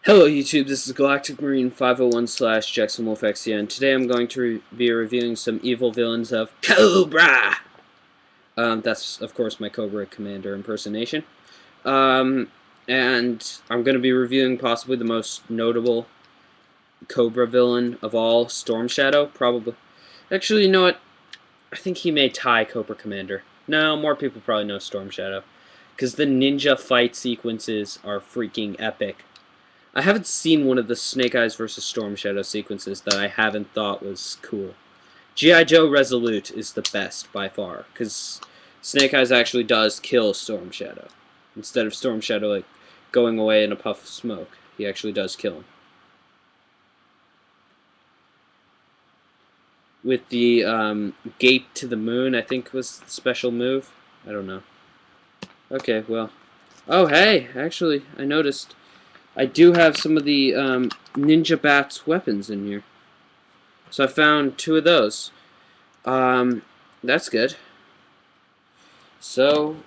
Hello YouTube, this is Galactic Marine 501 slash Jackson Wolf XCN. Today I'm going to be reviewing some evil villains of Cobra! That's, of course, my Cobra Commander impersonation. And I'm going to be reviewing possibly the most notable Cobra villain of all, Storm Shadow, probably. Actually, you know what? I think he may tie Cobra Commander. No, more people probably know Storm Shadow. Because the ninja fight sequences are freaking epic. I haven't seen one of the Snake Eyes versus Storm Shadow sequences that I haven't thought was cool. G.I. Joe Resolute is the best by far, because Snake Eyes actually does kill Storm Shadow. Instead of Storm Shadow like going away in a puff of smoke, he actually does kill him. With the Gate to the Moon, I think was the special move. I don't know. Okay, well. Oh, hey, actually, I noticed I do have some of the Ninja Bat's weapons in here. So I found two of those. That's good. So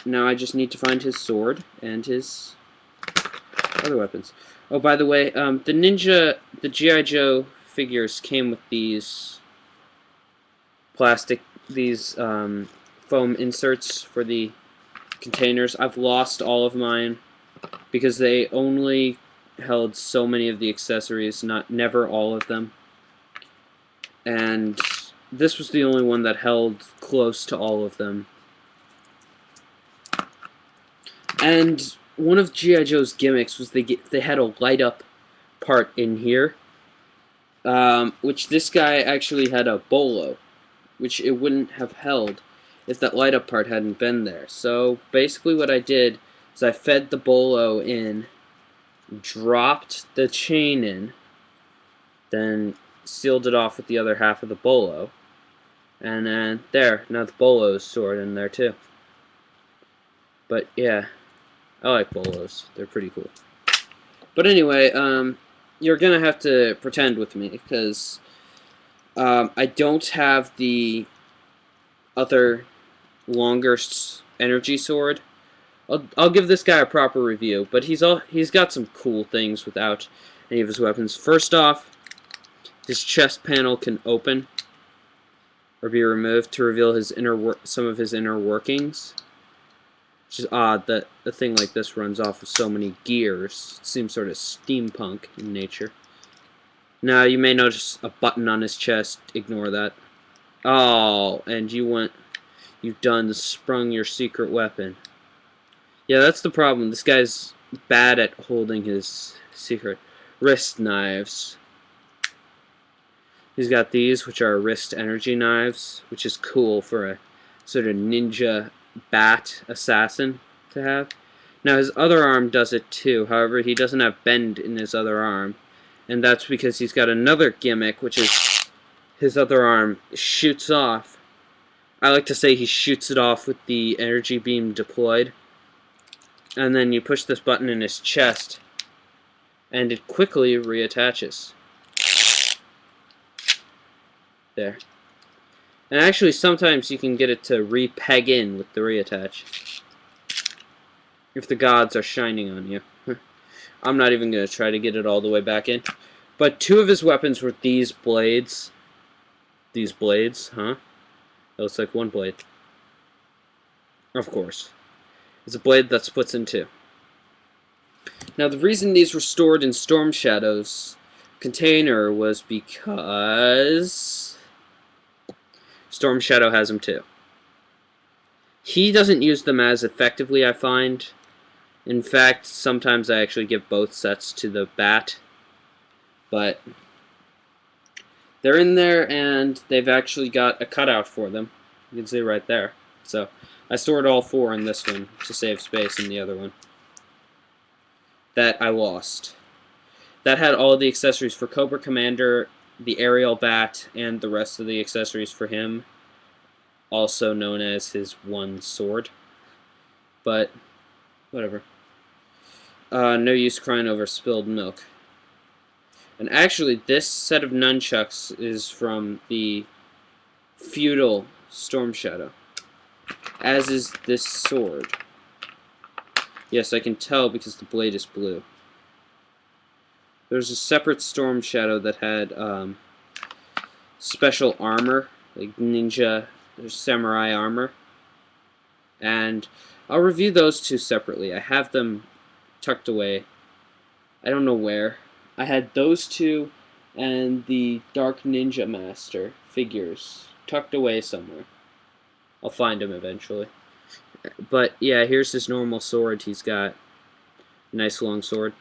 now I just need to find his sword and his other weapons. Oh, by the way, the G.I. Joe figures came with these foam inserts for the containers. I've lost all of mine because they only held so many of the accessories, never all of them. And this was the only one that held close to all of them. And one of G.I. Joe's gimmicks was they had a light up part in here, which this guy actually had a bolo, which it wouldn't have held if that light up part hadn't been there. So basically what I did is I fed the bolo in, dropped the chain in, then sealed it off with the other half of the bolo, and then there, now the bolo is stored in there too. But yeah, I like bolos. They're pretty cool. But anyway, you're gonna have to pretend with me because I don't have the other longer energy sword. I'll give this guy a proper review, but he's got some cool things without any of his weapons. First off, his chest panel can open or be removed to reveal his some of his inner workings. Which is odd that a thing like this runs off of so many gears. It seems sort of steampunk in nature. Now, you may notice a button on his chest. Ignore that. Oh, and you've sprung your secret weapon. Yeah, that's the problem. This guy's bad at holding his secret wrist knives. He's got these, which are wrist energy knives, which is cool for a sort of ninja bat assassin to have. Now his other arm does it too, however he doesn't have bend in his other arm, and that's because he's got another gimmick, which is his other arm shoots off. I like to say he shoots it off with the energy beam deployed, and then you push this button in his chest and it quickly reattaches. There. And actually, sometimes you can get it to re-peg in with the reattach. If the gods are shining on you. I'm not even going to try to get it all the way back in. But two of his weapons were these blades. These blades, huh? That looks like one blade. Of course. It's a blade that splits in two. Now, the reason these were stored in Storm Shadow's container was because Storm Shadow has them too. He doesn't use them as effectively, I find. In fact, sometimes I actually give both sets to the bat. But they're in there, and they've actually got a cutout for them. You can see right there. So I stored all four in this one to save space in the other one that I lost. That had all the accessories for Cobra Commander, the aerial bat, and the rest of the accessories for him, also known as his one sword. But whatever. No use crying over spilled milk. And actually, this set of nunchucks is from the feudal Storm Shadow, as is this sword. Yes, I can tell because the blade is blue. There's a separate Storm Shadow that had special armor, like ninja, there's samurai armor. And I'll review those two separately. I have them tucked away. I don't know where. I had those two and the Dark Ninja Master figures tucked away somewhere. I'll find them eventually. But yeah, here's his normal sword. He's got a nice long sword.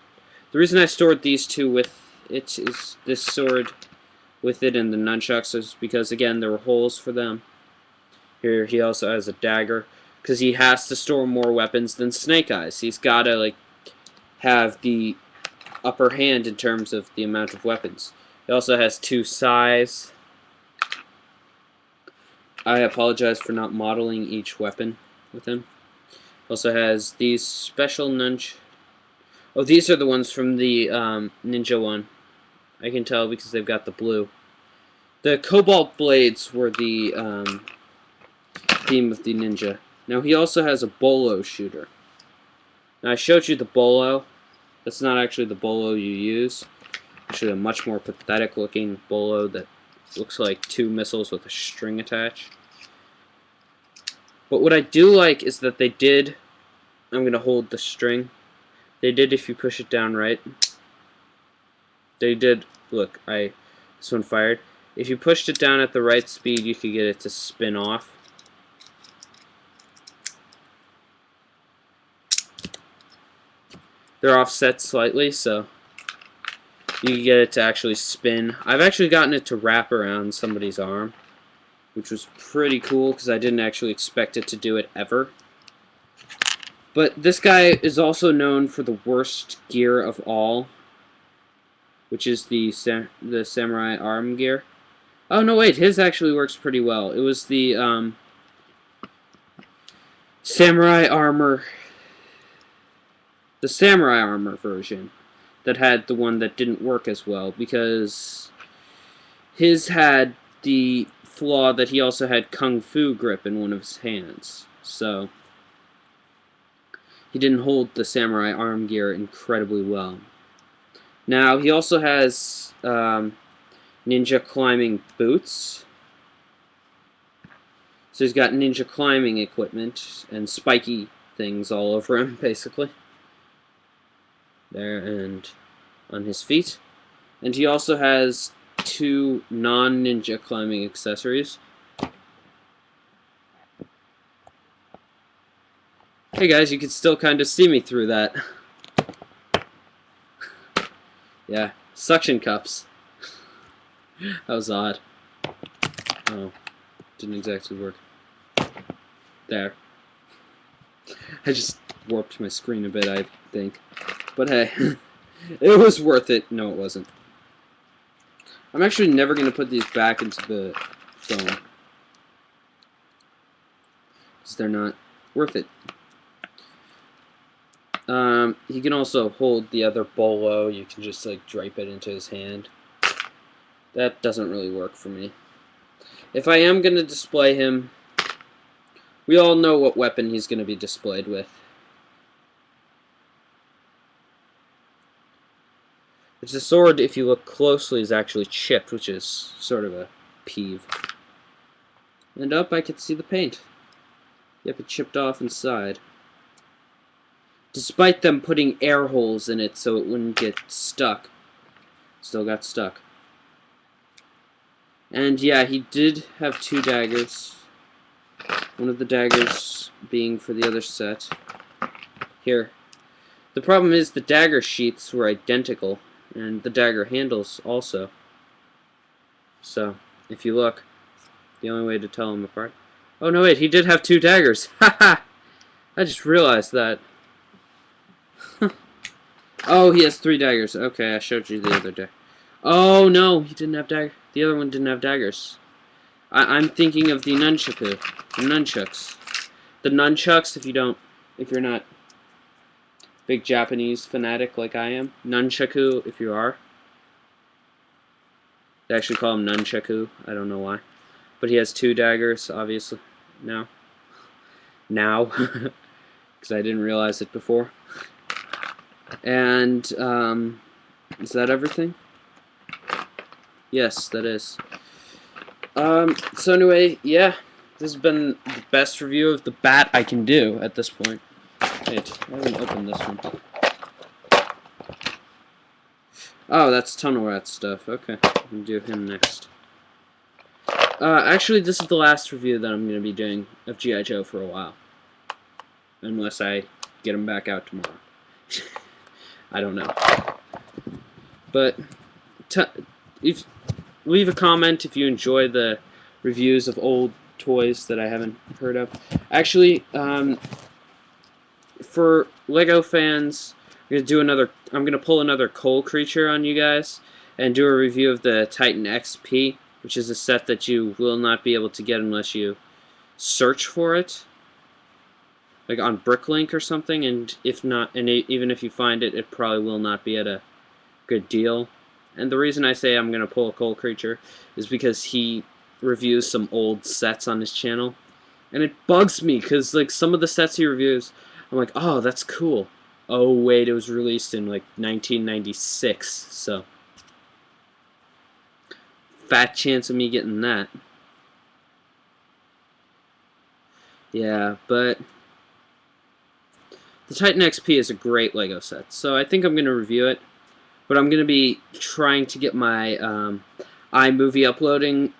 The reason I stored these two with it is this sword with it and the nunchucks is because, again, there were holes for them. Here he also has a dagger because he has to store more weapons than Snake Eyes. He's got to like have the upper hand in terms of the amount of weapons. He also has two sais. I apologize for not modeling each weapon with him. Also has these special nunch. Oh, these are the ones from the ninja one. I can tell because they've got the blue. The cobalt blades were the theme of the ninja. Now he also has a bolo shooter. Now I showed you the bolo. That's not actually the bolo you use. Actually a much more pathetic looking bolo that looks like two missiles with a string attached. But what I do like is that they did, I'm going to hold the string. They did, if you push it down right. They did, look, this one fired. If you pushed it down at the right speed, you could get it to spin off. They're offset slightly, so you can get it to actually spin. I've actually gotten it to wrap around somebody's arm, which was pretty cool because I didn't actually expect it to do it ever. But this guy is also known for the worst gear of all, which is the samurai arm gear. Oh no, wait, his actually works pretty well. It was the samurai armor, the samurai armor version that had the one that didn't work as well, because his had the flaw that he also had kung fu grip in one of his hands, so he didn't hold the samurai arm gear incredibly well. Now he also has ninja climbing boots, so he's got ninja climbing equipment and spiky things all over him, basically. There and on his feet. And he also has two non-ninja climbing accessories. Hey guys, you can still kind of see me through that. Yeah, suction cups. That was odd. Oh, didn't exactly work. There. I just warped my screen a bit, I think. But hey, it was worth it. No, it wasn't. I'm actually never going to put these back into the phone, because they're not worth it. He can also hold the other bolo. You can just like drape it into his hand. That doesn't really work for me. If I am going to display him, we all know what weapon he's going to be displayed with. Which the sword, if you look closely, is actually chipped, which is sort of a peeve. And up, I can see the paint. Yep, it chipped off inside. Despite them putting air holes in it so it wouldn't get stuck. Still got stuck. And yeah, he did have two daggers. One of the daggers being for the other set. Here. The problem is the dagger sheaths were identical, and the dagger handles also. So, if you look, the only way to tell them apart. Oh no, wait, he did have two daggers. Haha! I just realized that. Oh, he has three daggers. Okay, I showed you the other dagger. Oh no, he didn't have dagger. The other one didn't have daggers. I'm thinking of the nunchaku, the nunchucks. The nunchucks, if you're not big Japanese fanatic like I am. Nunchaku, if you are. They actually call him nunchaku. I don't know why. But he has two daggers, obviously. Now. Because I didn't realize it before. And, Is that everything? Yes, that is. So anyway, yeah. This has been the best review of the bat I can do at this point. Wait, I haven't opened this one. Oh, that's Tunnel Rat stuff. Okay, I'm gonna do him next. Actually, this is the last review that I'm going to be doing of G.I. Joe for a while. Unless I get him back out tomorrow. I don't know. But, if leave a comment if you enjoy the reviews of old toys that I haven't heard of. Actually, for Lego fans, I'm gonna pull another coal creature on you guys and do a review of the Titan XP, which is a set that you will not be able to get unless you search for it, like on Bricklink or something. And if not, even if you find it, it probably will not be at a good deal. And the reason I say I'm gonna pull a coal creature is because he reviews some old sets on his channel, and it bugs me because like some of the sets he reviews, I'm like, oh, that's cool. Oh wait, it was released in like 1996, so fat chance of me getting that. Yeah, but the Titan XP is a great Lego set, so I think I'm going to review it. But I'm going to be trying to get my iMovie uploading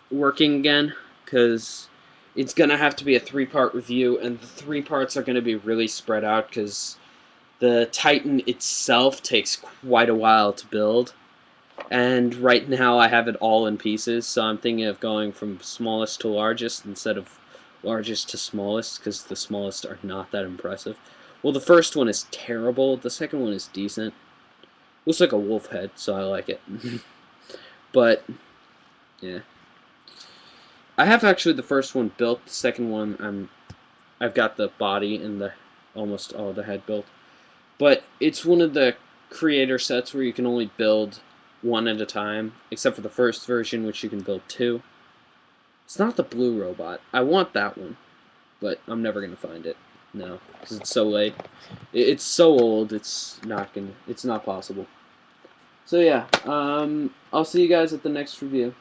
working again, because it's going to have to be a 3-part review, and the 3 parts are going to be really spread out, because the Titan itself takes quite a while to build. And right now I have it all in pieces, so I'm thinking of going from smallest to largest instead of largest to smallest, because the smallest are not that impressive. Well, the first one is terrible, the second one is decent. Looks like a wolf head, so I like it. But, yeah. I have actually the first one built, the second one I've got the body and almost all the head built. But it's one of the creator sets where you can only build one at a time, except for the first version, which you can build 2. It's not the blue robot. I want that one, but I'm never gonna find it. No, because it's so late. It's so old. It's not possible. So yeah, I'll see you guys at the next review.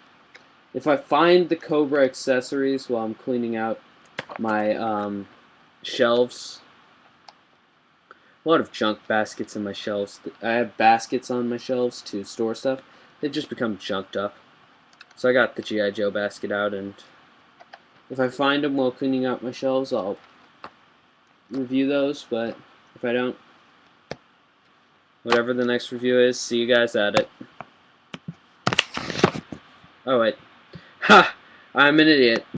If I find the Cobra accessories while I'm cleaning out my shelves. A lot of junk baskets in my shelves. I have baskets on my shelves to store stuff. They've just become junked up. So I got the G.I. Joe basket out, and if I find them while cleaning out my shelves, I'll review those, but if I don't, whatever the next review is, see you guys at it. Oh wait. Ha! I'm an idiot.